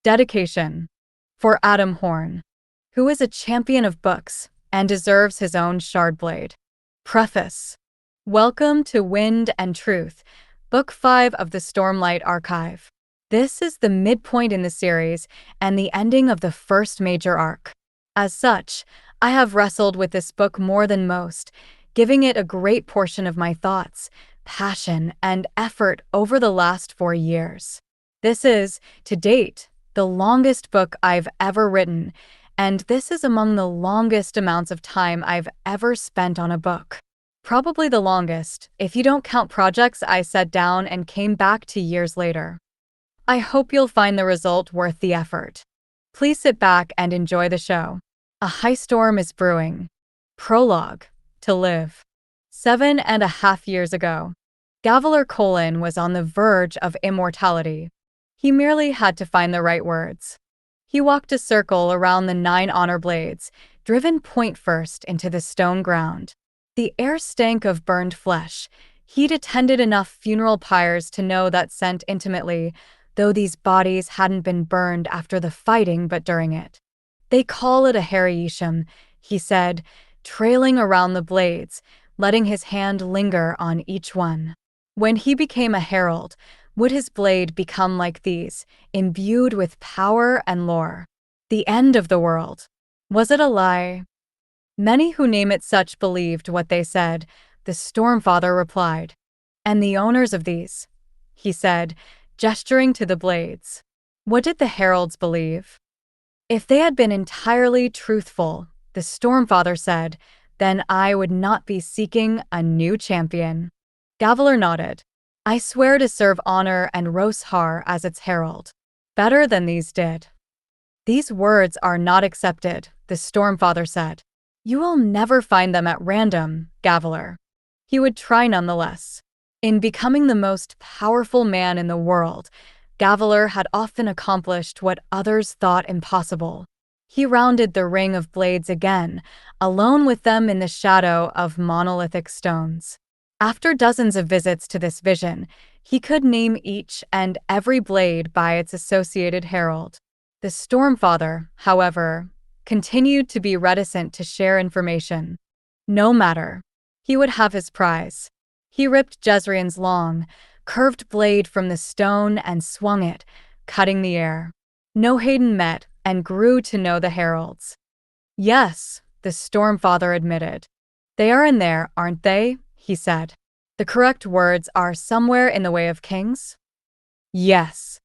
Dedication. For Adam Horn, who is a champion of books and deserves his own shard blade. Preface. Welcome to Wind and Truth, Book 5 of the Stormlight Archive. This is the midpoint in the series and the ending of the first major arc. As such, I have wrestled with this book more than most, giving it a great portion of my thoughts, passion, and effort over the last 4 years. This is, to date, the longest book I've ever written, and this is among the longest amounts of time I've ever spent on a book. Probably the longest, if you don't count projects I set down and came back to years later. I hope you'll find the result worth the effort. Please sit back and enjoy the show. A high storm is brewing. Prologue. To live. 7.5 years ago, Gavilar Colin was on the verge of immortality. He merely had to find the right words. He walked a circle around the 9 honor blades, driven point first into the stone ground. The air stank of burned flesh. He'd attended enough funeral pyres to know that scent intimately, though these bodies hadn't been burned after the fighting but during it. They call it a Harryisham, he said, trailing around the blades, letting his hand linger on each one. When he became a herald, would his blade become like these, imbued with power and lore? The end of the world. Was it a lie? Many who name it such believed what they said, the Stormfather replied. And the owners of these? He said, gesturing to the blades. What did the heralds believe? If they had been entirely truthful, the Stormfather said, then I would not be seeking a new champion. Gavilar nodded. I swear to serve honor and Roshar as its herald. Better than these did. These words are not accepted, the Stormfather said. You will never find them at random, Gavilar. He would try nonetheless. In becoming the most powerful man in the world, Gavilar had often accomplished what others thought impossible. He rounded the ring of blades again, alone with them in the shadow of monolithic stones. After dozens of visits to this vision, he could name each and every blade by its associated herald. The Stormfather, however, continued to be reticent to share information. No matter. He would have his prize. He ripped Jezreel's long, curved blade from the stone and swung it, cutting the air. Nohadin met and grew to know the heralds. Yes, the Stormfather admitted. They are in there, aren't they? He said. The correct words are somewhere in the Way of Kings? Yes.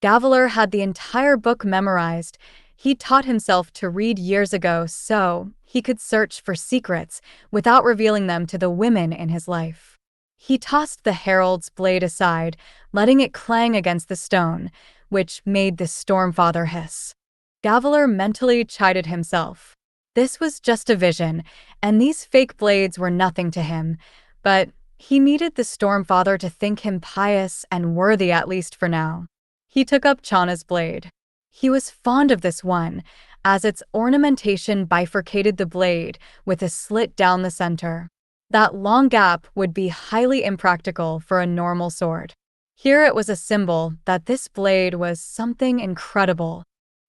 Gavilar had the entire book memorized. He taught himself to read years ago so he could search for secrets without revealing them to the women in his life. He tossed the herald's blade aside, letting it clang against the stone, which made the Stormfather hiss. Gavilar mentally chided himself. This was just a vision, and these fake blades were nothing to him, but he needed the Stormfather to think him pious and worthy at least for now. He took up Chana's blade. He was fond of this one, as its ornamentation bifurcated the blade with a slit down the center. That long gap would be highly impractical for a normal sword. Here it was a symbol that this blade was something incredible.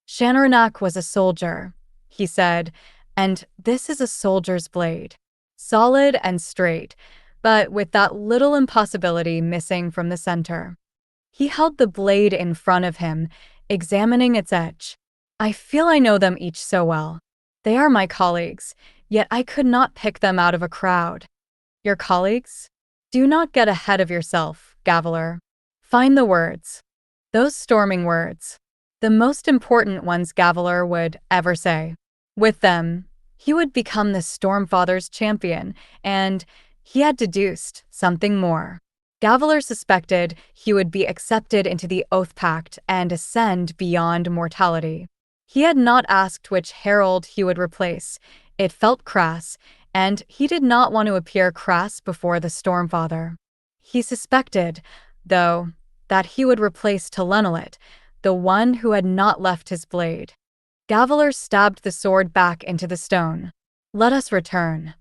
Shanaranak was a soldier, he said, and this is a soldier's blade. Solid and straight, but with that little impossibility missing from the center. He held the blade in front of him, examining its edge. I feel I know them each so well. They are my colleagues, yet I could not pick them out of a crowd. Your colleagues? Do not get ahead of yourself, Gavilar. Find the words. Those storming words. The most important ones Gavilar would ever say. With them, he would become the Stormfather's champion, and he had deduced something more. Gavilar suspected he would be accepted into the Oath Pact and ascend beyond mortality. He had not asked which herald he would replace. It felt crass, and he did not want to appear crass before the Stormfather. He suspected, though, that he would replace Telenelit, the one who had not left his blade. Gavilar stabbed the sword back into the stone. Let us return.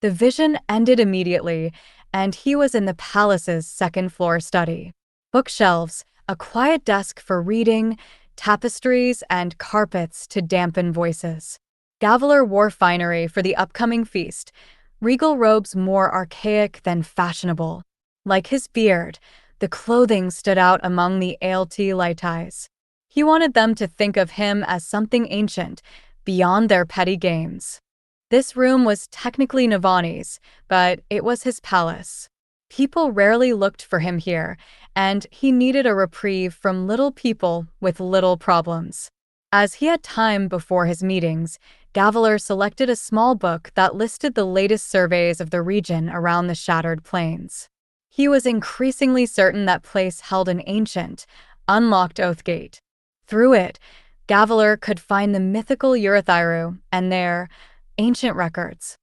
The vision ended immediately, and he was in the palace's second-floor study. Bookshelves, a quiet desk for reading, tapestries and carpets to dampen voices. Gavilar wore finery for the upcoming feast, regal robes more archaic than fashionable. Like his beard, the clothing stood out among the ALT lighties. He wanted them to think of him as something ancient, beyond their petty games. This room was technically Navani's, but it was his palace. People rarely looked for him here, and he needed a reprieve from little people with little problems. As he had time before his meetings, Gavilar selected a small book that listed the latest surveys of the region around the Shattered Plains. He was increasingly certain that place held an ancient, unlocked oath gate. Through it, Gavilar could find the mythical Urithiru and their ancient records.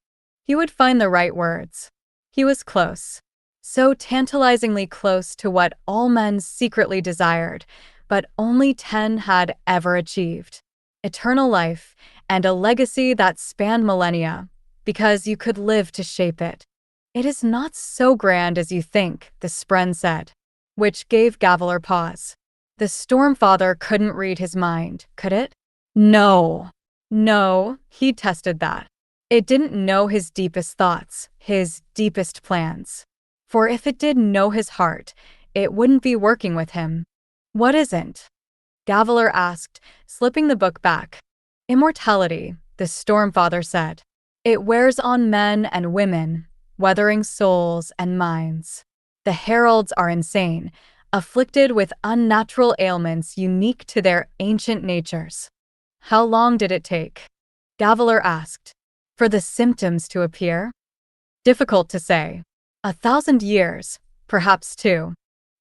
He would find the right words. He was close. So tantalizingly close to what all men secretly desired, but only 10 had ever achieved. Eternal life and a legacy that spanned millennia, because you could live to shape it. It is not so grand as you think, the Spren said, which gave Gavilar pause. The Stormfather couldn't read his mind, could it? No, he tested that. It didn't know his deepest thoughts, his deepest plans. For if it did know his heart, it wouldn't be working with him. What isn't? Gavilar asked, slipping the book back. Immortality, the Stormfather said. It wears on men and women, weathering souls and minds. The heralds are insane, afflicted with unnatural ailments unique to their ancient natures. How long did it take? Gavilar asked. For the symptoms to appear? Difficult to say. 1,000 years, perhaps 2.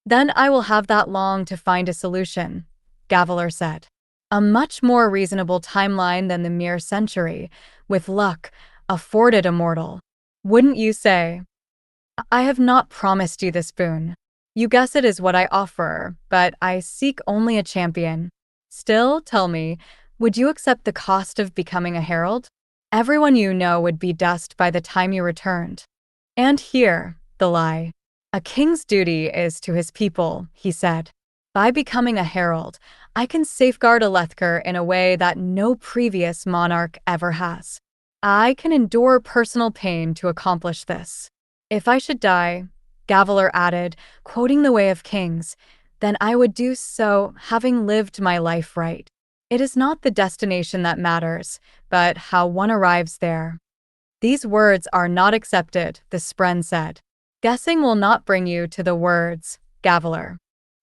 Then I will have that long to find a solution, Gavilar said. A much more reasonable timeline than the mere century, with luck, afforded a mortal. Wouldn't you say? I have not promised you this boon. You guess it is what I offer, but I seek only a champion. Still, tell me, would you accept the cost of becoming a herald? Everyone you know would be dust by the time you returned. And here, the lie. A king's duty is to his people, he said. By becoming a herald, I can safeguard Alethkar in a way that no previous monarch ever has. I can endure personal pain to accomplish this. If I should die, Gavilar added, quoting the Way of Kings, then I would do so having lived my life right. It is not the destination that matters, but how one arrives there. These words are not accepted, the Spren said. Guessing will not bring you to the words, Gavilar.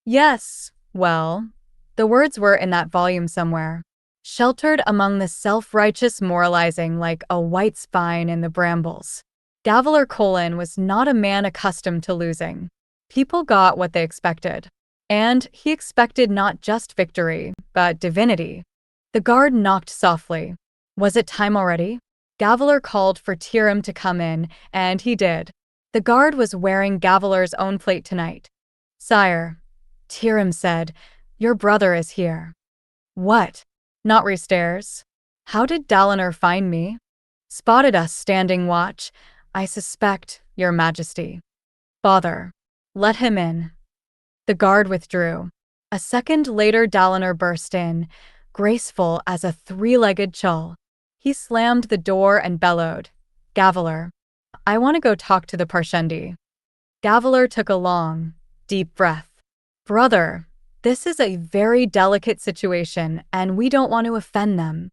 Yes, well, the words were in that volume somewhere, sheltered among the self-righteous moralizing like a white spine in the brambles. Gavilar Colin was not a man accustomed to losing. People got what they expected. And he expected not just victory, but divinity. The guard knocked softly. Was it time already? Gavilar called for Tiram to come in, and he did. The guard was wearing Gavilar's own plate tonight. Sire, Tiram said, your brother is here. What? Not restairs? How did Dalinar find me? Spotted us standing watch, I suspect, your majesty. Father, let him in. The guard withdrew. A second later Dalinar burst in, graceful as a 3-legged chull. He slammed the door and bellowed, Gavilar, I want to go talk to the Parshendi. Gavilar took a long, deep breath. Brother, this is a very delicate situation and we don't want to offend them.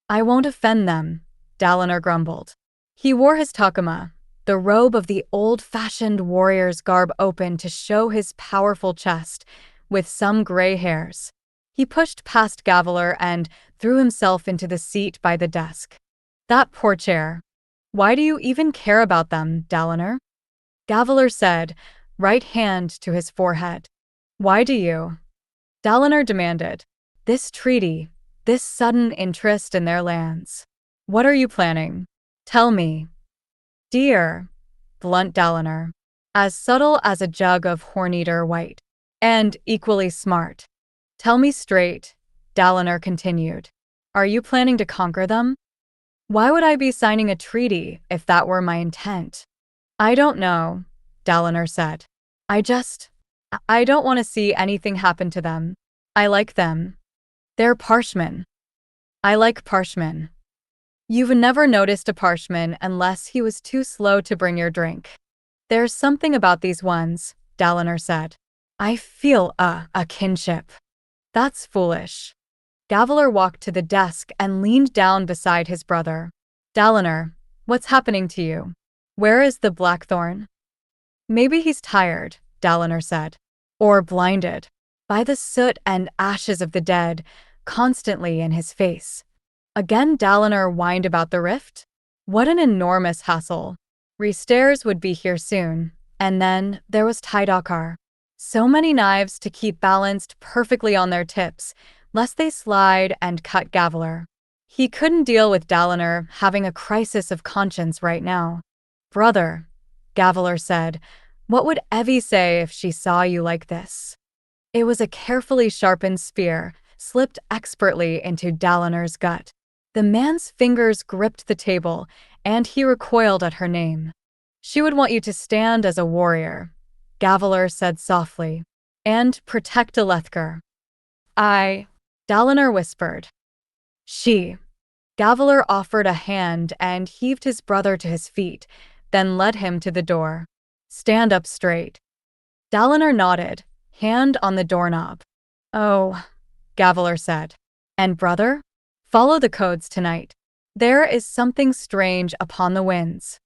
I won't offend them, Dalinar grumbled. He wore his takama, the robe of the old-fashioned warrior's garb, open to show his powerful chest, with some gray hairs. He pushed past Gavilar and threw himself into the seat by the desk. That poor chair. Why do you even care about them, Dalinar? Gavilar said, right hand to his forehead. Why do you? Dalinar demanded. This treaty, this sudden interest in their lands. What are you planning? Tell me. Dear, blunt Dalinar, as subtle as a jug of horn-eater white, and equally smart. Tell me straight, Dalinar continued. Are you planning to conquer them? Why would I be signing a treaty if that were my intent? I don't know, Dalinar said. I don't want to see anything happen to them. I like them. They're parchment. I like parchment. You've never noticed a parchment unless he was too slow to bring your drink. There's something about these ones, Dalinar said. I feel a kinship. That's foolish. Gavilar walked to the desk and leaned down beside his brother. Dalinar, what's happening to you? Where is the blackthorn? Maybe he's tired, Dalinar said. Or blinded by the soot and ashes of the dead constantly in his face. Again Dalinar whined about the rift. What an enormous hassle. Restairs would be here soon, and then there was Tidakar. So many knives to keep balanced perfectly on their tips, lest they slide and cut Gavilar. He couldn't deal with Dalinar having a crisis of conscience right now. Brother, Gavilar said, what would Evie say if she saw you like this? It was a carefully sharpened spear, slipped expertly into Dalinar's gut. The man's fingers gripped the table, and he recoiled at her name. She would want you to stand as a warrior, Gavilar said softly, and protect Alethkar. Dalinar whispered. She. Gavilar offered a hand and heaved his brother to his feet, then led him to the door. Stand up straight. Dalinar nodded, hand on the doorknob. Oh, Gavilar said. And brother? Follow the codes tonight. There is something strange upon the winds.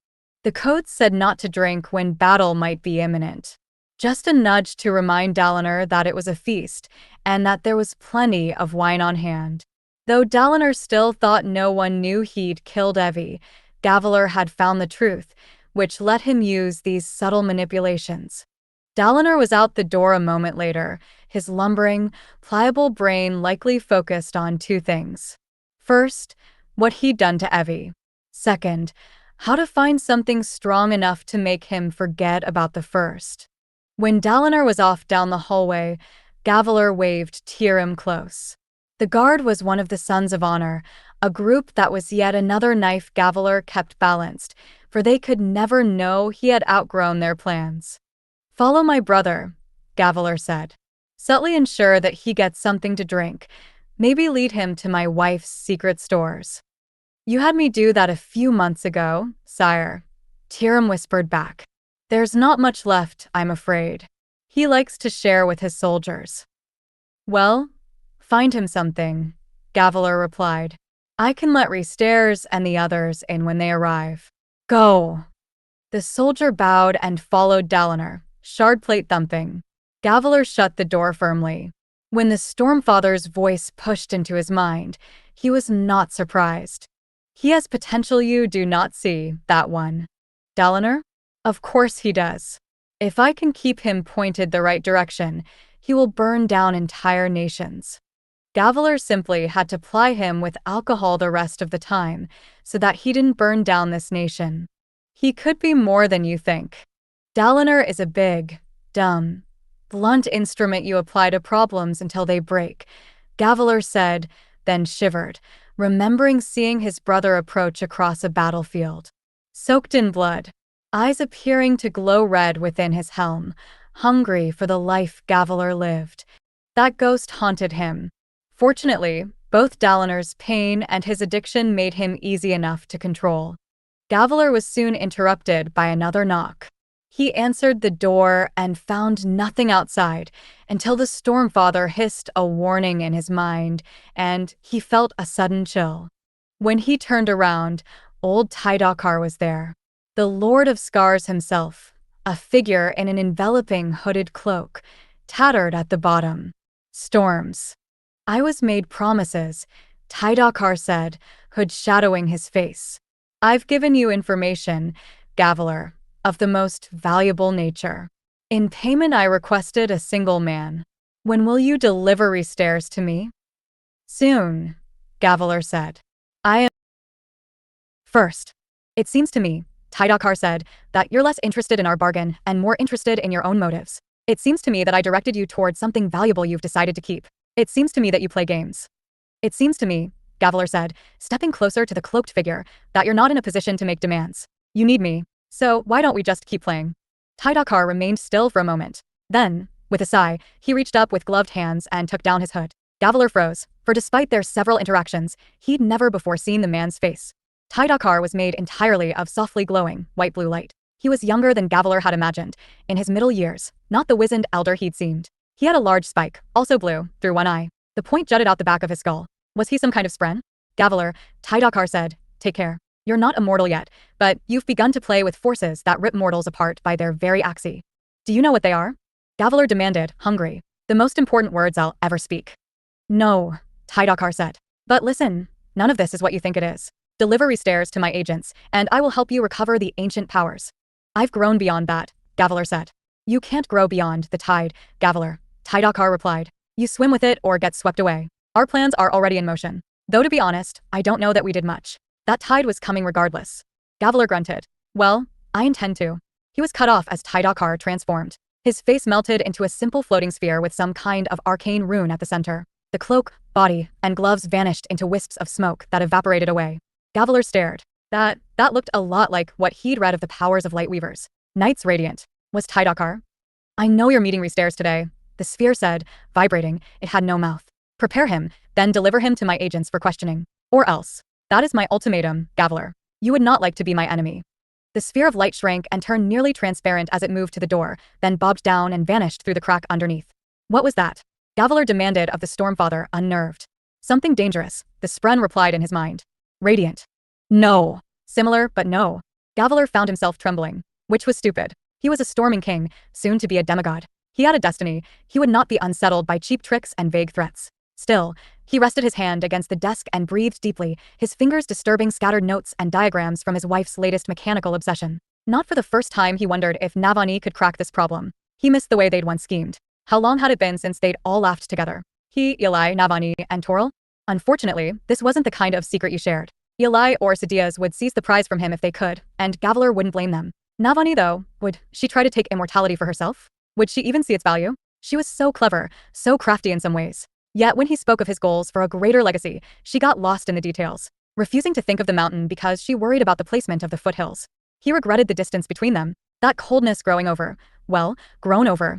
The codes said not to drink when battle might be imminent. Just a nudge to remind Dalinar that it was a feast, and that there was plenty of wine on hand. Though Dalinar still thought no one knew he'd killed Evie, Gavilar had found the truth, which let him use these subtle manipulations. Dalinar was out the door a moment later, his lumbering, pliable brain likely focused on two things. First, what he'd done to Evie. Second, how to find something strong enough to make him forget about the first. When Dalinar was off down the hallway, Gavilar waved Tyrim close. The guard was one of the Sons of Honor, a group that was yet another knife Gavilar kept balanced, for they could never know he had outgrown their plans. Follow my brother, Gavilar said. Subtly ensure that he gets something to drink. Maybe lead him to my wife's secret stores. You had me do that a few months ago, sire, Tyrim whispered back. There's not much left, I'm afraid. He likes to share with his soldiers. Well, find him something, Gavilar replied. I can let Restairs and the others in when they arrive. Go. The soldier bowed and followed Dalinar, shard plate thumping. Gavilar shut the door firmly. When the Stormfather's voice pushed into his mind, he was not surprised. He has potential you do not see, that one. Dalinar? Of course he does. If I can keep him pointed the right direction, he will burn down entire nations. Gavilar simply had to ply him with alcohol the rest of the time, so that he didn't burn down this nation. He could be more than you think. Dalinar is a big, dumb, blunt instrument you apply to problems until they break, Gavilar said, then shivered, remembering seeing his brother approach across a battlefield. Soaked in blood, eyes appearing to glow red within his helm, hungry for the life Gavilar lived. That ghost haunted him. Fortunately, both Dalinar's pain and his addiction made him easy enough to control. Gavilar was soon interrupted by another knock. He answered the door and found nothing outside until the Stormfather hissed a warning in his mind, and he felt a sudden chill. When he turned around, old Tidakar was there. The Lord of Scars himself, a figure in an enveloping hooded cloak, tattered at the bottom. Storms. I was made promises, Tidakar said, hood shadowing his face. I've given you information, Gavilar, of the most valuable nature. In payment I requested a single man. When will you deliver Restairs to me? Soon, Gavilar said. I am. First. It seems to me, Tidakar said, that you're less interested in our bargain and more interested in your own motives. It seems to me that I directed you towards something valuable you've decided to keep. It seems to me that you play games. It seems to me, Gavilar said, stepping closer to the cloaked figure, that you're not in a position to make demands. You need me. So why don't we just keep playing? Tidakar remained still for a moment. Then, with a sigh, he reached up with gloved hands and took down his hood. Gavilar froze, for despite their several interactions, he'd never before seen the man's face. Tidakar was made entirely of softly glowing, white-blue light. He was younger than Gavilar had imagined, in his middle years, not the wizened elder he'd seemed. He had a large spike, also blue, through one eye. The point jutted out the back of his skull. Was he some kind of spren? Gavilar, Tidakar said, take care. You're not immortal yet, but you've begun to play with forces that rip mortals apart by their very axis. Do you know what they are? Gavilar demanded, hungry. The most important words I'll ever speak. No, Tidakar said. But listen, none of this is what you think it is. Delivery stairs to my agents, and I will help you recover the ancient powers. I've grown beyond that, Gavilar said. You can't grow beyond the tide, Gavilar, Tidakar replied. You swim with it or get swept away. Our plans are already in motion. Though to be honest, I don't know that we did much. That tide was coming regardless. Gavilar grunted. Well, I intend to. He was cut off as Tidakar transformed. His face melted into a simple floating sphere with some kind of arcane rune at the center. The cloak, body, and gloves vanished into wisps of smoke that evaporated away. Gavilar stared. That looked a lot like what he'd read of the powers of Lightweavers. Knights Radiant. Was Tidakar? I know you're meeting Restairs today, the sphere said, vibrating. It had no mouth. Prepare him, then deliver him to my agents for questioning. Or else. That is my ultimatum, Gavilar. You would not like to be my enemy. The sphere of light shrank and turned nearly transparent as it moved to the door, then bobbed down and vanished through the crack underneath. What was that? Gavilar demanded of the Stormfather, unnerved. Something dangerous, the spren replied in his mind. Radiant. No. Similar, but no. Gavilar found himself trembling, which was stupid. He was a storming king, soon to be a demigod. He had a destiny. He would not be unsettled by cheap tricks and vague threats. Still, he rested his hand against the desk and breathed deeply, his fingers disturbing scattered notes and diagrams from his wife's latest mechanical obsession. Not for the first time he wondered if Navani could crack this problem. He missed the way they'd once schemed. How long had it been since they'd all laughed together? He, Eli, Navani, and Toril? Unfortunately, this wasn't the kind of secret you shared. Eli or Sadias would seize the prize from him if they could, and Gavilar wouldn't blame them. Navani, though, would she try to take immortality for herself? Would she even see its value? She was so clever, so crafty in some ways. Yet when he spoke of his goals for a greater legacy, she got lost in the details, refusing to think of the mountain because she worried about the placement of the foothills. He regretted the distance between them, that coldness grown over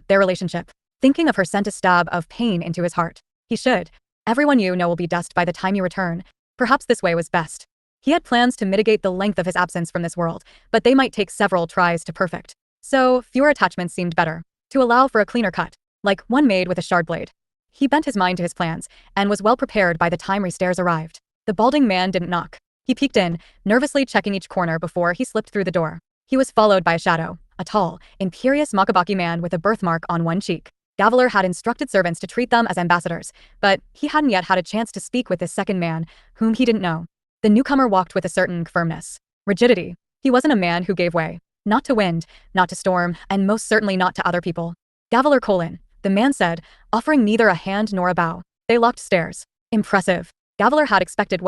their relationship. Thinking of her sent a stab of pain into his heart. He should. Everyone you know will be dust by the time you return. Perhaps this way was best. He had plans to mitigate the length of his absence from this world, but they might take several tries to perfect. So, fewer attachments seemed better, to allow for a cleaner cut, like one made with a shard blade. He bent his mind to his plans, and was well prepared by the time Restairs arrived. The balding man didn't knock. He peeked in, nervously checking each corner before he slipped through the door. He was followed by a shadow, a tall, imperious Makabaki man with a birthmark on one cheek. Gavilar had instructed servants to treat them as ambassadors, but he hadn't yet had a chance to speak with this second man, whom he didn't know. The newcomer walked with a certain firmness. Rigidity. He wasn't a man who gave way. Not to wind, not to storm, and most certainly not to other people. Gavilar Colin, the man said, offering neither a hand nor a bow. They locked stairs. Impressive. Gavilar had expected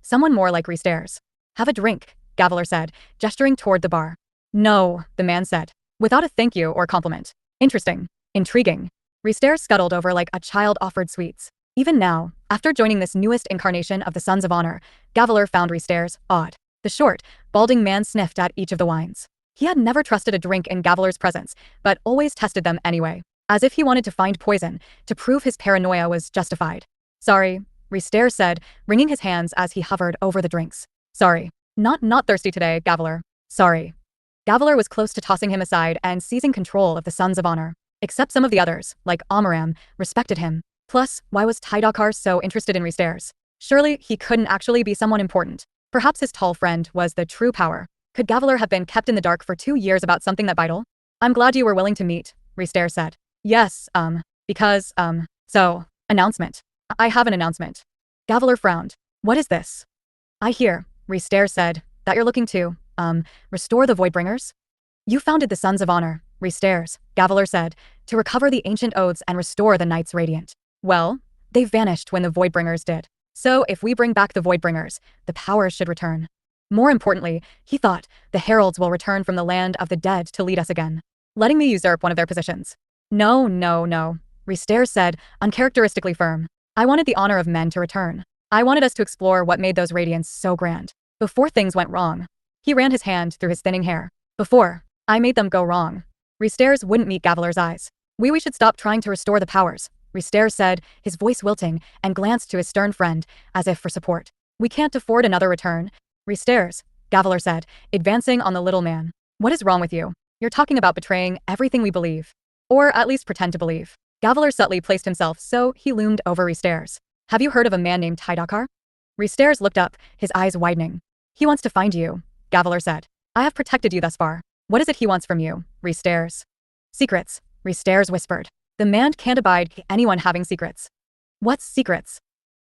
someone more like Restairs. Have a drink, Gavilar said, gesturing toward the bar. No, the man said, without a thank you or compliment. Interesting. Intriguing. Restairs scuttled over like a child offered sweets. Even now, after joining this newest incarnation of the Sons of Honor, Gavilar found Restairs odd. The short, balding man sniffed at each of the wines. He had never trusted a drink in Gavilar's presence, but always tested them anyway, as if he wanted to find poison, to prove his paranoia was justified. Sorry, Restairs said, wringing his hands as he hovered over the drinks. Sorry. Not thirsty today, Gavilar. Sorry. Gavilar was close to tossing him aside and seizing control of the Sons of Honor. Except some of the others, like Amaram, respected him. Plus, why was Tidakar so interested in Restairs? Surely he couldn't actually be someone important. Perhaps his tall friend was the true power. Could Gavilar have been kept in the dark for 2 years about something that vital? I'm glad you were willing to meet, Restairs said. Yes, because, announcement. I have an announcement. Gavilar frowned. What is this? I hear, Restairs said, that you're looking to, restore the Voidbringers? You founded the Sons of Honor, Restairs, Gavilar said, to recover the ancient oaths and restore the Knights Radiant. Well, they vanished when the Voidbringers did. So if we bring back the Voidbringers, the powers should return. More importantly, he thought, the heralds will return from the land of the dead to lead us again, letting me usurp one of their positions. No, Restairs said, uncharacteristically firm. I wanted the honor of men to return. I wanted us to explore what made those Radiants so grand. Before things went wrong. He ran his hand through his thinning hair. Before I made them go wrong. Restairs wouldn't meet Gavilar's eyes. We should stop trying to restore the powers, Rister said, his voice wilting, and glanced to his stern friend, as if for support. We can't afford another return. Risters, Gavilar said, advancing on the little man. What is wrong with you? You're talking about betraying everything we believe. Or at least pretend to believe. Gavilar subtly placed himself so he loomed over Risters. Have you heard of a man named Tidakar? Risters looked up, his eyes widening. He wants to find you, Gavilar said. I have protected you thus far. What is it he wants from you, Risters? Secrets, Risters whispered. The man can't abide anyone having secrets. What's secrets?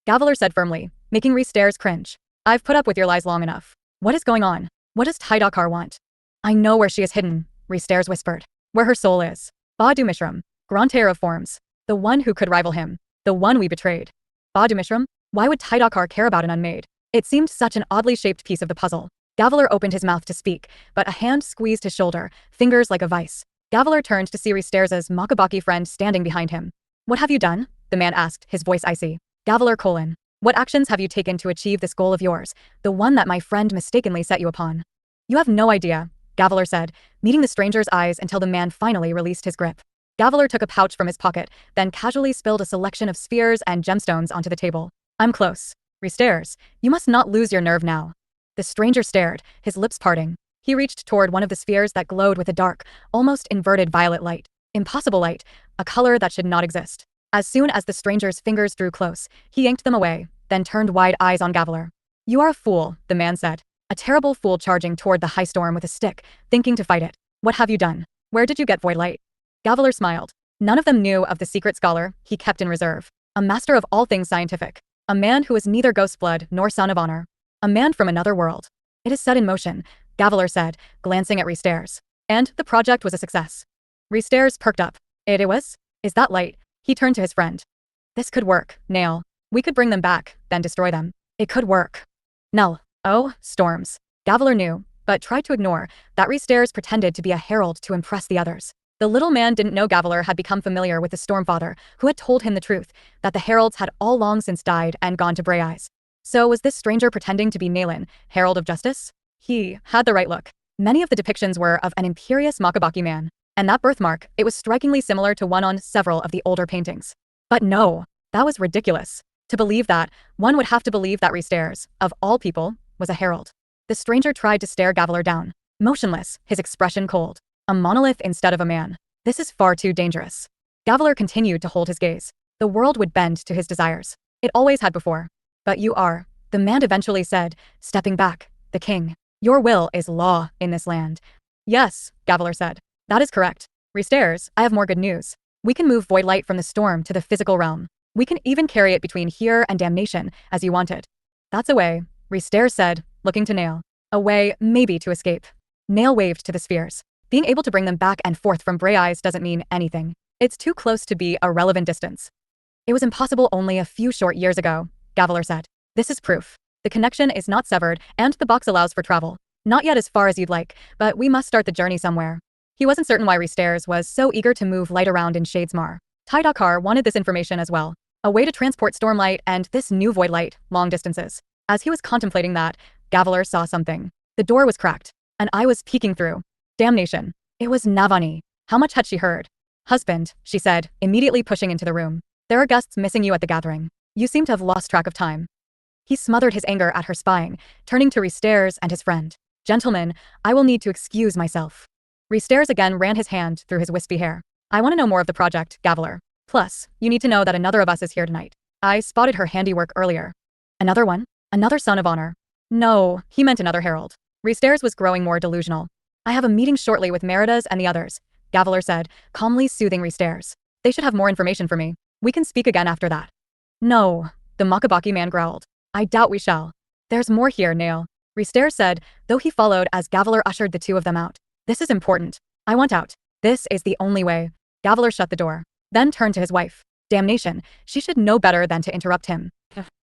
Gavilar said firmly, making Risters cringe. I've put up with your lies long enough. What is going on? What does Tidakar want? I know where she is hidden, Risters whispered. Where her soul is. Badu Mishram, Grantaire of forms. The one who could rival him. The one we betrayed. Badu Mishram? Why would Tidakar care about an unmade? It seemed such an oddly shaped piece of the puzzle. Gavilar opened his mouth to speak, but a hand squeezed his shoulder, fingers like a vice. Gavilar turned to see Risters' Makabaki friend standing behind him. What have you done? The man asked, his voice icy. Gavilar: What actions have you taken to achieve this goal of yours, the one that my friend mistakenly set you upon? You have no idea, Gavilar said, meeting the stranger's eyes until the man finally released his grip. Gavilar took a pouch from his pocket, then casually spilled a selection of spheres and gemstones onto the table. I'm close. Risters, you must not lose your nerve now. The stranger stared, his lips parting. He reached toward one of the spheres that glowed with a dark, almost inverted violet light. Impossible light, a color that should not exist. As soon as the stranger's fingers drew close, he yanked them away, then turned wide eyes on Gavilar. You are a fool, the man said. A terrible fool charging toward the high storm with a stick, thinking to fight it. What have you done? Where did you get void light? Gavilar smiled. None of them knew of the secret scholar he kept in reserve. A master of all things scientific. A man who is neither ghost blood nor son of honor. A man from another world. It is set in motion, Gavilar said, glancing at Risters. And the project was a success. Risters perked up. It was? Is that light? He turned to his friend. This could work, Nail. We could bring them back, then destroy them. It could work. Null. Oh, storms. Gavilar knew, but tried to ignore, that Risters pretended to be a herald to impress the others. The little man didn't know Gavilar had become familiar with the Stormfather, who had told him the truth, that the heralds had all long since died and gone to Breyes. So was this stranger pretending to be Nalen, Herald of Justice? He had the right look. Many of the depictions were of an imperious Makabaki man, and that birthmark, it was strikingly similar to one on several of the older paintings. But no, that was ridiculous. To believe that, one would have to believe that Risters, of all people, was a herald. The stranger tried to stare Gavilar down, motionless, his expression cold. A monolith instead of a man. This is far too dangerous. Gavilar continued to hold his gaze. The world would bend to his desires. It always had before. But you are, the man eventually said, stepping back, the king. Your will is law in this land. Yes, Gavilar said. That is correct. Risters, I have more good news. We can move void light from the storm to the physical realm. We can even carry it between here and damnation, as you wanted. That's a way, Risters said, looking to Nail. A way, maybe, to escape. Nail waved to the spheres. Being able to bring them back and forth from Breyes doesn't mean anything. It's too close to be a relevant distance. It was impossible only a few short years ago, Gavilar said. This is proof. The connection is not severed, and the box allows for travel. Not yet as far as you'd like, but we must start the journey somewhere. He wasn't certain why Risters was so eager to move light around in Shadesmar. Tidakar wanted this information as well. A way to transport Stormlight and this new void light, long distances. As he was contemplating that, Gavilar saw something. The door was cracked. An eye was peeking through. Damnation. It was Navani. How much had she heard? Husband, she said, immediately pushing into the room. There are guests missing you at the gathering. You seem to have lost track of time. He smothered his anger at her spying, turning to Risters and his friend. Gentlemen, I will need to excuse myself. Risters again ran his hand through his wispy hair. I want to know more of the project, Gavilar. Plus, you need to know that another of us is here tonight. I spotted her handiwork earlier. Another one? Another son of honor? No, he meant another herald. Risters was growing more delusional. I have a meeting shortly with Meridas and the others, Gavilar said, calmly soothing Risters. They should have more information for me. We can speak again after that. No, the Makabaki man growled. I doubt we shall. There's more here, Nail. Risters said, though he followed as Gavilar ushered the two of them out. This is important. I want out. This is the only way. Gavilar shut the door, then turned to his wife. Damnation, she should know better than to interrupt him.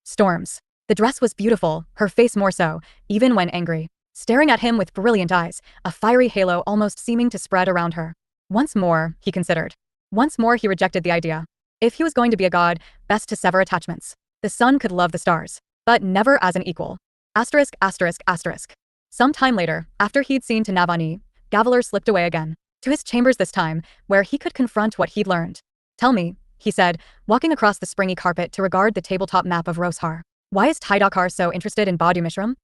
Storms. The dress was beautiful, her face more so, even when angry. Staring at him with brilliant eyes, a fiery halo almost seeming to spread around her. Once more, he considered. Once more he rejected the idea. If he was going to be a god, best to sever attachments. The sun could love the stars, but never as an equal. Asterisk, asterisk, asterisk. Some time later, after he'd seen to Navani, Gavilar slipped away again. To his chambers this time, where he could confront what he'd learned. Tell me, he said, walking across the springy carpet to regard the tabletop map of Roshar. Why is Tidakar so interested in Badu Mishram?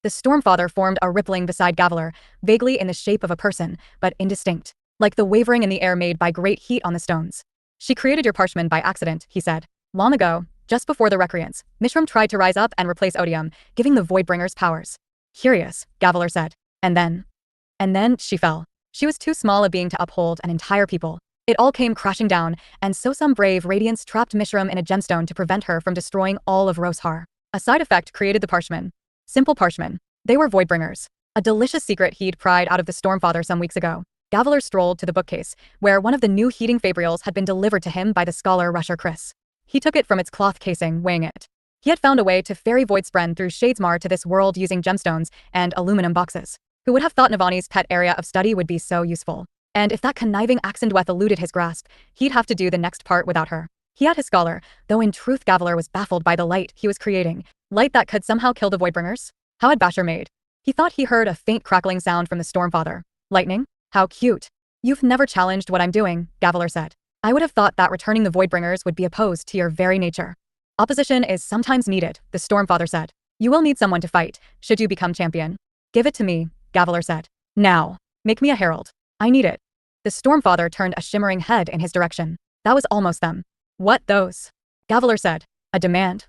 The Stormfather formed a rippling beside Gavilar, vaguely in the shape of a person, but indistinct, like the wavering in the air made by great heat on the stones. She created your parchment by accident, he said. Long ago, just before the Recreants, Mishram tried to rise up and replace Odium, giving the Voidbringers powers. Curious, Gavilar said. And then she fell. She was too small a being to uphold an entire people. It all came crashing down, and so some brave radiance trapped Mishram in a gemstone to prevent her from destroying all of Roshar. A side effect created the parchment. Simple parchment. They were Voidbringers. A delicious secret he'd pried out of the Stormfather some weeks ago. Gavilar strolled to the bookcase, where one of the new heating fabrials had been delivered to him by the scholar Rusher Chris. He took it from its cloth casing, weighing it. He had found a way to ferry Voidspren through Shadesmar to this world using gemstones and aluminum boxes. Who would have thought Navani's pet area of study would be so useful? And if that conniving Axendweth eluded his grasp, he'd have to do the next part without her. He had his scholar, though in truth Gavilar was baffled by the light he was creating. Light that could somehow kill the Voidbringers? How had Basher made? He thought he heard a faint crackling sound from the Stormfather. Lightning? How cute. You've never challenged what I'm doing, Gavilar said. I would have thought that returning the Voidbringers would be opposed to your very nature. Opposition is sometimes needed, the Stormfather said. You will need someone to fight, should you become champion. Give it to me, Gavilar said. Now. Make me a herald. I need it. The Stormfather turned a shimmering head in his direction. That was almost them. What those? Gavilar said. A demand.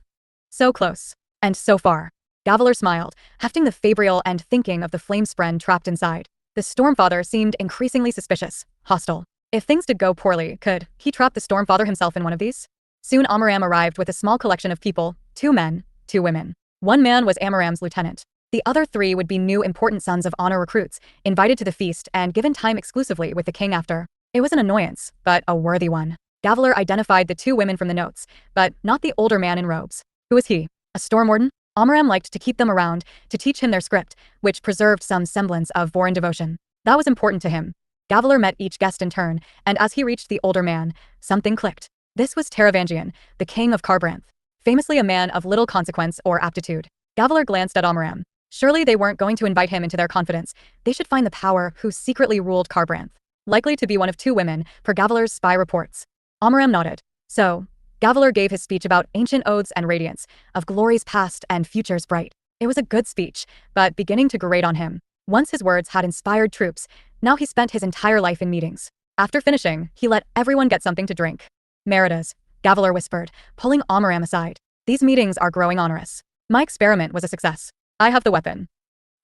So close. And so far. Gavilar smiled, hefting the fabrial and thinking of the Flamespren trapped inside. The Stormfather seemed increasingly suspicious, hostile. If things did go poorly, could he trap the Stormfather himself in one of these? Soon Amaram arrived with a small collection of people, 2 men, 2 women. One man was Amaram's lieutenant. The other 3 would be new important Sons of Honor recruits, invited to the feast and given time exclusively with the king after. It was an annoyance, but a worthy one. Gavilar identified the 2 women from the notes, but not the older man in robes. Who was he? A storm warden? Amaram liked to keep them around, to teach him their script, which preserved some semblance of Vorin devotion. That was important to him. Gavilar met each guest in turn, and as he reached the older man, something clicked. This was Taravangian, the king of Kharbranth, famously a man of little consequence or aptitude. Gavilar glanced at Amaram. Surely they weren't going to invite him into their confidence. They should find the power who secretly ruled Kharbranth. Likely to be one of 2 women, per Gavilar's spy reports. Amaram nodded. So, Gavilar gave his speech about ancient oaths and radiance, of glories past and futures bright. It was a good speech, but beginning to grate on him. Once his words had inspired troops, now he spent his entire life in meetings. After finishing, he let everyone get something to drink. Meridas, Gavilar whispered, pulling Amaram aside. These meetings are growing onerous. My experiment was a success. I have the weapon.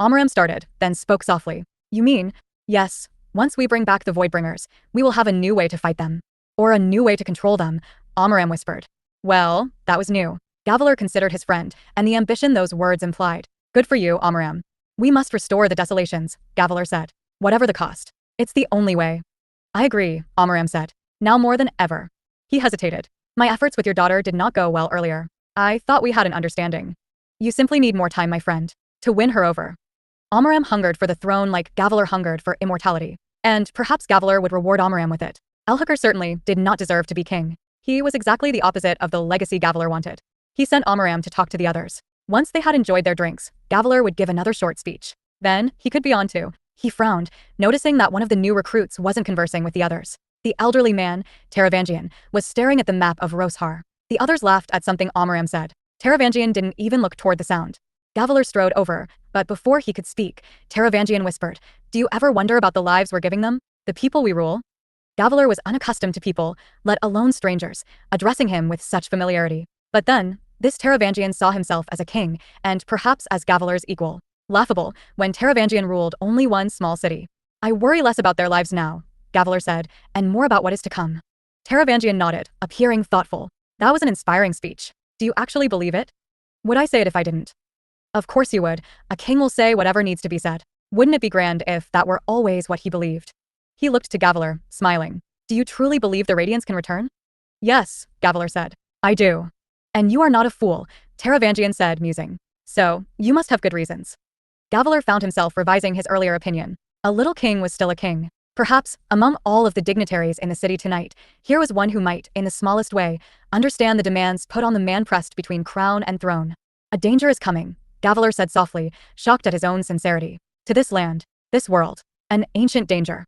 Amaram started, then spoke softly. You mean? Yes. Once we bring back the Voidbringers, we will have a new way to fight them. Or a new way to control them, Amaram whispered. Well, that was new. Gavilar considered his friend, and the ambition those words implied. Good for you, Amaram. We must restore the desolations, Gavilar said. Whatever the cost. It's the only way. I agree, Amaram said. Now more than ever. He hesitated. My efforts with your daughter did not go well earlier. I thought we had an understanding. You simply need more time, my friend, to win her over. Amaram hungered for the throne like Gavilar hungered for immortality. And perhaps Gavilar would reward Amaram with it. Elhokar certainly did not deserve to be king. He was exactly the opposite of the legacy Gavilar wanted. He sent Amaram to talk to the others. Once they had enjoyed their drinks, Gavilar would give another short speech. Then, he could be on to. He frowned, noticing that one of the new recruits wasn't conversing with the others. The elderly man, Taravangian, was staring at the map of Roshar. The others laughed at something Amaram said. Taravangian didn't even look toward the sound. Gavilar strode over, but before he could speak, Taravangian whispered, Do you ever wonder about the lives we're giving them? The people we rule? Gavilar was unaccustomed to people, let alone strangers, addressing him with such familiarity. But then, this Taravangian saw himself as a king, and perhaps as Gavilar's equal. Laughable, when Taravangian ruled only one small city. I worry less about their lives now, Gavilar said, and more about what is to come. Taravangian nodded, appearing thoughtful. That was an inspiring speech. Do you actually believe it? Would I say it if I didn't? Of course you would. A king will say whatever needs to be said. Wouldn't it be grand if that were always what he believed? He looked to Gavilar, smiling. Do you truly believe the Radiance can return? Yes, Gavilar said. I do. And you are not a fool, Taravangian said, musing. So, you must have good reasons. Gavilar found himself revising his earlier opinion. A little king was still a king. Perhaps, among all of the dignitaries in the city tonight, here was one who might, in the smallest way, understand the demands put on the man pressed between crown and throne. A danger is coming, Gavilar said softly, shocked at his own sincerity. To this land, this world, an ancient danger.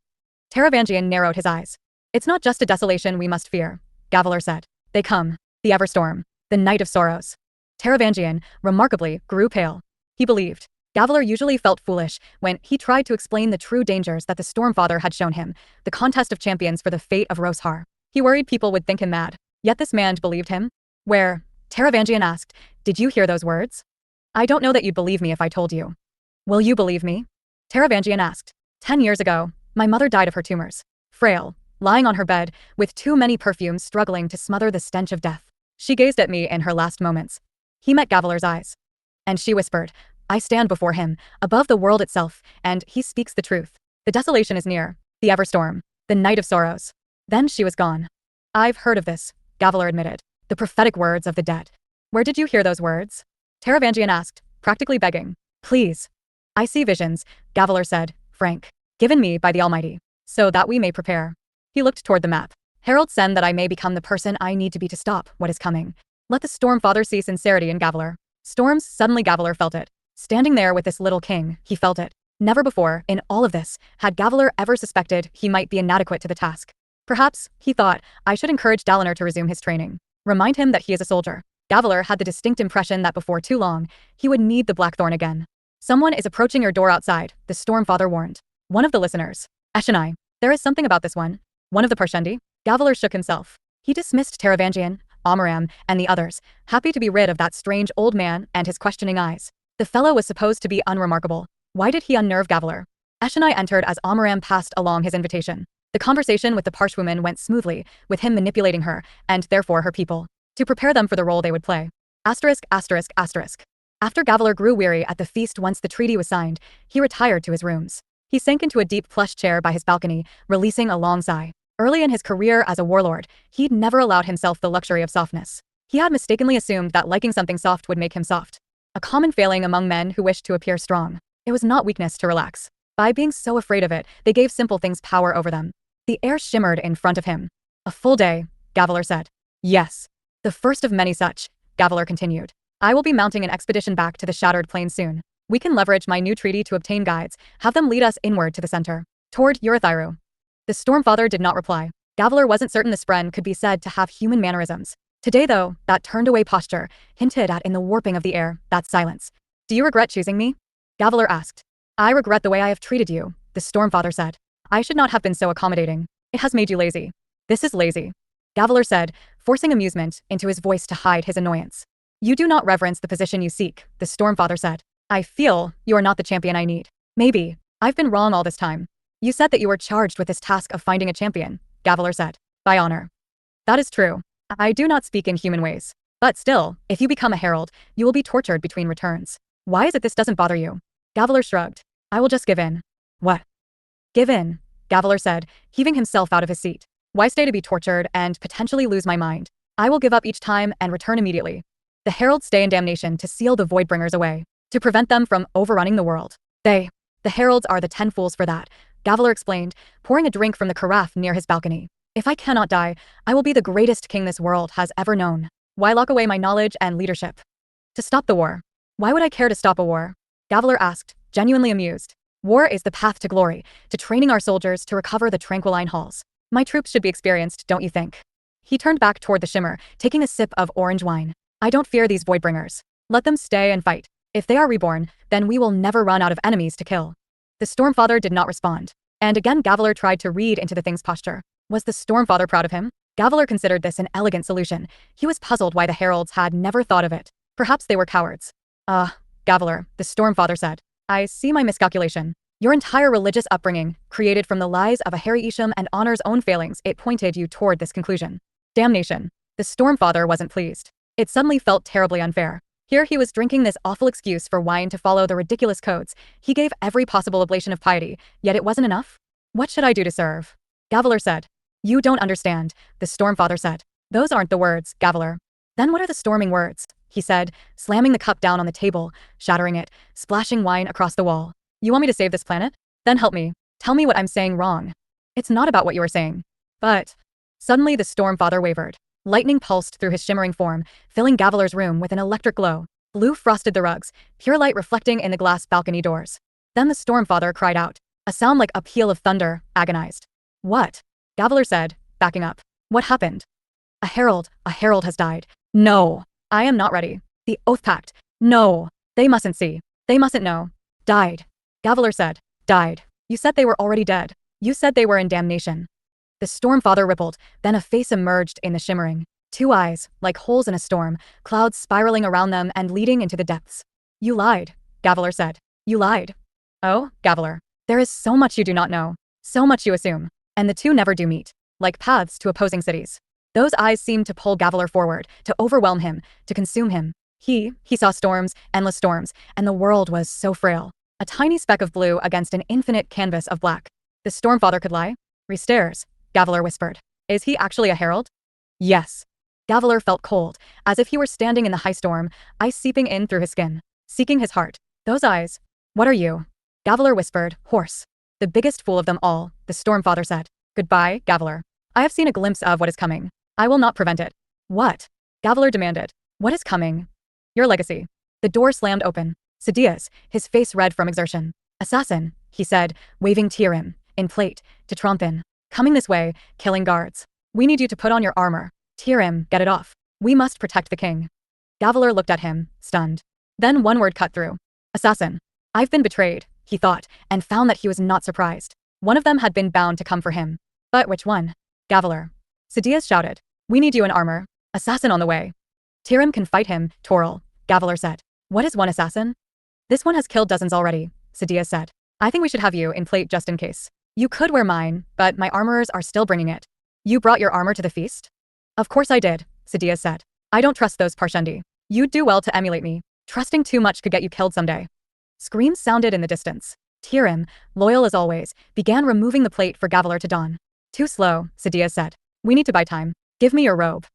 Taravangian narrowed his eyes. It's not just a desolation we must fear. Gavilar said. They come. The Everstorm. The Night of Sorrows. Taravangian, remarkably, grew pale. He believed. Gavilar usually felt foolish when he tried to explain the true dangers that the Stormfather had shown him, the contest of champions for the fate of Roshar. He worried people would think him mad. Yet this man believed him. Where? Taravangian asked. Did you hear those words? I don't know that you'd believe me if I told you. Will you believe me? Taravangian asked. 10 years ago, my mother died of her tumors. Frail, lying on her bed, with too many perfumes struggling to smother the stench of death. She gazed at me in her last moments. He met Gavilar's eyes. And she whispered, I stand before him, above the world itself, and he speaks the truth. The desolation is near, the Everstorm, the Night of Sorrows. Then she was gone. I've heard of this, Gavilar admitted. The prophetic words of the dead. Where did you hear those words? Taravangian asked, practically begging. Please. I see visions, Gavilar said, frank. Given me by the Almighty, so that we may prepare. He looked toward the map. Herald send that I may become the person I need to be to stop what is coming. Let the Stormfather see sincerity in Gavilar. Storms, suddenly Gavilar felt it. Standing there with this little king, he felt it. Never before, in all of this, had Gavilar ever suspected he might be inadequate to the task. Perhaps, he thought, I should encourage Dalinar to resume his training. Remind him that he is a soldier. Gavilar had the distinct impression that before too long, he would need the Blackthorn again. Someone is approaching your door outside, the Stormfather warned. One of the listeners. Eshonai. There is something about this one. One of the Parshendi? Gavilar shook himself. He dismissed Taravangian, Amaram, and the others, happy to be rid of that strange old man and his questioning eyes. The fellow was supposed to be unremarkable. Why did he unnerve Gavilar? Eshonai entered as Amaram passed along his invitation. The conversation with the Parshwoman went smoothly, with him manipulating her, and therefore her people, to prepare them for the role they would play. Asterisk, asterisk, asterisk. After Gavilar grew weary at the feast once the treaty was signed, he retired to his rooms. He sank into a deep plush chair by his balcony, releasing a long sigh. Early in his career as a warlord, he'd never allowed himself the luxury of softness. He had mistakenly assumed that liking something soft would make him soft. A common failing among men who wished to appear strong. It was not weakness to relax. By being so afraid of it, they gave simple things power over them. The air shimmered in front of him. A full day, Gavilar said. Yes. The first of many such, Gavilar continued. I will be mounting an expedition back to the Shattered Plain soon. We can leverage my new treaty to obtain guides, have them lead us inward to the center, toward Urithiru. The Stormfather did not reply. Gavilar wasn't certain the Spren could be said to have human mannerisms. Today though, that turned-away posture, hinted at in the warping of the air, that silence. Do you regret choosing me? Gavilar asked. I regret the way I have treated you, the Stormfather said. I should not have been so accommodating. It has made you lazy. This is lazy. Gavilar said, forcing amusement into his voice to hide his annoyance. You do not reverence the position you seek, the Stormfather said. I feel you are not the champion I need. Maybe. I've been wrong all this time. You said that you were charged with this task of finding a champion, Gavilar said. By honor. That is true. I do not speak in human ways. But still, if you become a herald, you will be tortured between returns. Why is it this doesn't bother you? Gavilar shrugged. I will just give in. What? Give in, Gavilar said, heaving himself out of his seat. Why stay to be tortured and potentially lose my mind? I will give up each time and return immediately. The heralds stay in damnation to seal the Voidbringers away, to prevent them from overrunning the world. The heralds are the 10 fools for that, Gavilar explained, pouring a drink from the carafe near his balcony. If I cannot die, I will be the greatest king this world has ever known. Why lock away my knowledge and leadership? To stop the war. Why would I care to stop a war? Gavilar asked, genuinely amused. War is the path to glory, to training our soldiers to recover the Tranquiline halls. My troops should be experienced, don't you think? He turned back toward the shimmer, taking a sip of orange wine. I don't fear these Voidbringers. Let them stay and fight. If they are reborn, then we will never run out of enemies to kill. The Stormfather did not respond. And again Gavilar tried to read into the thing's posture. Was the Stormfather proud of him? Gavilar considered this an elegant solution. He was puzzled why the heralds had never thought of it. Perhaps they were cowards. Gavilar, the Stormfather said. I see my miscalculation. Your entire religious upbringing, created from the lies of a Harry Isham and Honor's own failings, it pointed you toward this conclusion. Damnation. The Stormfather wasn't pleased. It suddenly felt terribly unfair. Here he was drinking this awful excuse for wine to follow the ridiculous codes. He gave every possible oblation of piety, yet it wasn't enough. What should I do to serve? Gavilar said. You don't understand, the Stormfather said. Those aren't the words, Gavilar. Then what are the storming words? He said, slamming the cup down on the table, shattering it, splashing wine across the wall. You want me to save this planet? Then help me. Tell me what I'm saying wrong. It's not about what you are saying. But... Suddenly the Stormfather wavered. Lightning pulsed through his shimmering form, filling Gavilar's room with an electric glow. Blue frosted the rugs, pure light reflecting in the glass balcony doors. Then the Stormfather cried out. A sound like a peal of thunder, agonized. What? Gavilar said, backing up. What happened? A A herald has died. No. I am not ready. The oath pact. No. They mustn't see. They mustn't know. Died. Gavilar said. Died. You said they were already dead. You said they were in damnation. The Stormfather rippled, then a face emerged in the shimmering. Two eyes, like holes in a storm, clouds spiraling around them and leading into the depths. You lied, Gavilar said. You lied. Oh, Gavilar. There is so much you do not know. So much you assume. And the two never do meet. Like paths to opposing cities. Those eyes seemed to pull Gavilar forward, to overwhelm him, to consume him. He saw storms, endless storms, and the world was so frail. A tiny speck of blue against an infinite canvas of black. The Stormfather could lie? Restairs, Gavilar whispered. Is he actually a herald? Yes. Gavilar felt cold, as if he were standing in the high storm, ice seeping in through his skin, seeking his heart. Those eyes. What are you? Gavilar whispered, hoarse. The biggest fool of them all, the Stormfather said. Goodbye, Gavilar. I have seen a glimpse of what is coming. I will not prevent it. What? Gavilar demanded. What is coming? Your legacy. The door slammed open. Sadeas, his face red from exertion. Assassin, he said, waving Tyrim, in plate, to tromp in. Coming this way, killing guards. We need you to put on your armor. Tyrim, get it off. We must protect the king. Gavilar looked at him, stunned. Then one word cut through. Assassin. I've been betrayed, he thought, and found that he was not surprised. One of them had been bound to come for him. But which one? Gavilar. Sadeas shouted. We need you in armor. Assassin on the way. Tyrim can fight him, Toril, Gavilar said. What is one assassin? This one has killed dozens already, Sadeas said. I think we should have you in plate just in case. You could wear mine, but my armorers are still bringing it. You brought your armor to the feast? Of course I did, Sadeas said. I don't trust those Parshendi. You'd do well to emulate me. Trusting too much could get you killed someday. Screams sounded in the distance. Tyrim, loyal as always, began removing the plate for Gavilar to don. Too slow, Sadeas said. We need to buy time. Give me your robe.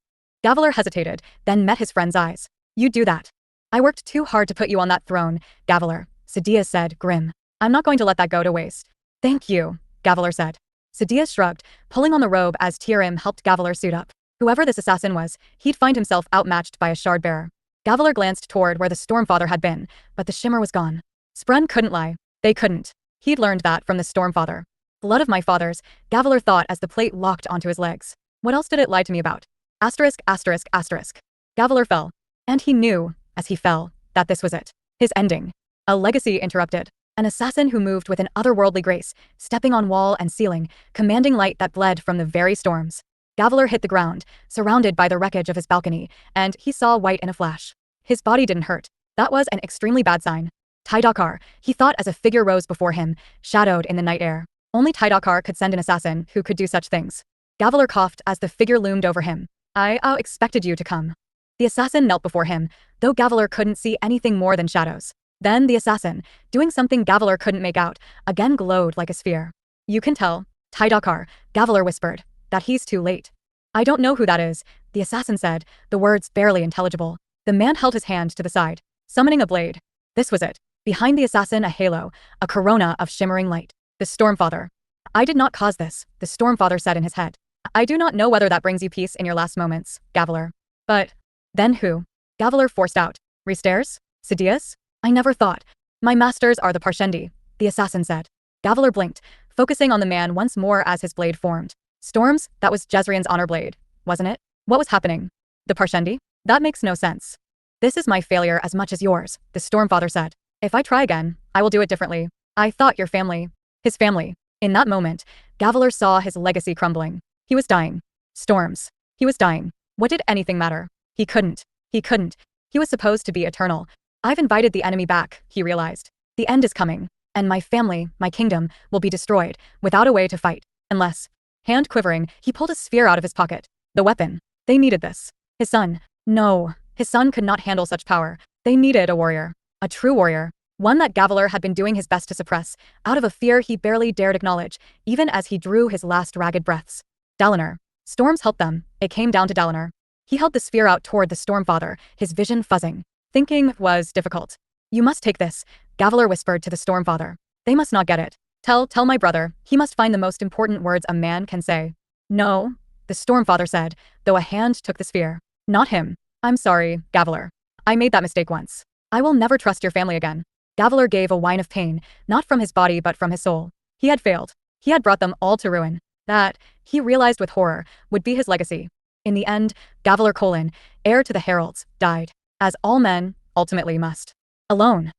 Gavilar hesitated, then met his friend's eyes. You'd do that. I worked too hard to put you on that throne, Gavilar, Sadeas said, grim. I'm not going to let that go to waste. Thank you, Gavilar said. Sadeas shrugged, pulling on the robe as Tyrim helped Gavilar suit up. Whoever this assassin was, he'd find himself outmatched by a shard bearer. Gavilar glanced toward where the Stormfather had been, but the shimmer was gone. Spren couldn't lie. They couldn't. He'd learned that from the Stormfather. Blood of my fathers, Gavilar thought as the plate locked onto his legs. What else did it lie to me about? Asterisk, asterisk, asterisk. Gavilar fell. And he knew, as he fell, that this was it. His ending. A legacy interrupted. An assassin who moved with an otherworldly grace, stepping on wall and ceiling, commanding light that bled from the very storms. Gavilar hit the ground, surrounded by the wreckage of his balcony, and he saw white in a flash. His body didn't hurt. That was an extremely bad sign. Tidakar, he thought as a figure rose before him, shadowed in the night air. Only Tidakar could send an assassin who could do such things. Gavilar coughed as the figure loomed over him. I expected you to come. The assassin knelt before him, though Gavilar couldn't see anything more than shadows. Then the assassin, doing something Gavilar couldn't make out, again glowed like a sphere. You can tell, Tidakar, Gavilar whispered, that he's too late. I don't know who that is, the assassin said, the words barely intelligible. The man held his hand to the side, summoning a blade. This was it. Behind the assassin a halo, a corona of shimmering light. The Stormfather. I did not cause this, the Stormfather said in his head. I do not know whether that brings you peace in your last moments, Gavilar. But, then who? Gavilar forced out. Restairs? Sadeas? I never thought. My masters are the Parshendi, the assassin said. Gavilar blinked, focusing on the man once more as his blade formed. Storms, that was Jezreel's honor blade, wasn't it? What was happening? The Parshendi? That makes no sense. This is my failure as much as yours, the Stormfather said. If I try again, I will do it differently. I thought your family. His family. In that moment, Gavilar saw his legacy crumbling. He was dying. Storms. He was dying. What did anything matter? He couldn't. He couldn't. He was supposed to be eternal. I've invited the enemy back, he realized. The end is coming. And my family, my kingdom, will be destroyed, without a way to fight. Unless. Hand quivering, he pulled a sphere out of his pocket. The weapon. They needed this. His son. No. His son could not handle such power. They needed a warrior. A true warrior. One that Gavilar had been doing his best to suppress, out of a fear he barely dared acknowledge, even as he drew his last ragged breaths. Dalinar. Storms helped them. It came down to Dalinar. He held the sphere out toward the Stormfather, his vision fuzzing. Thinking was difficult. You must take this, Gavilar whispered to the Stormfather. They must not get it. Tell my brother, he must find the most important words a man can say. No, the Stormfather said, though a hand took the sphere. Not him. I'm sorry, Gavilar. I made that mistake once. I will never trust your family again. Gavilar gave a whine of pain, not from his body but from his soul. He had failed. He had brought them all to ruin. That, he realized with horror, would be his legacy. In the end, Gavilar Colin, heir to the heralds, died, as all men ultimately must, alone.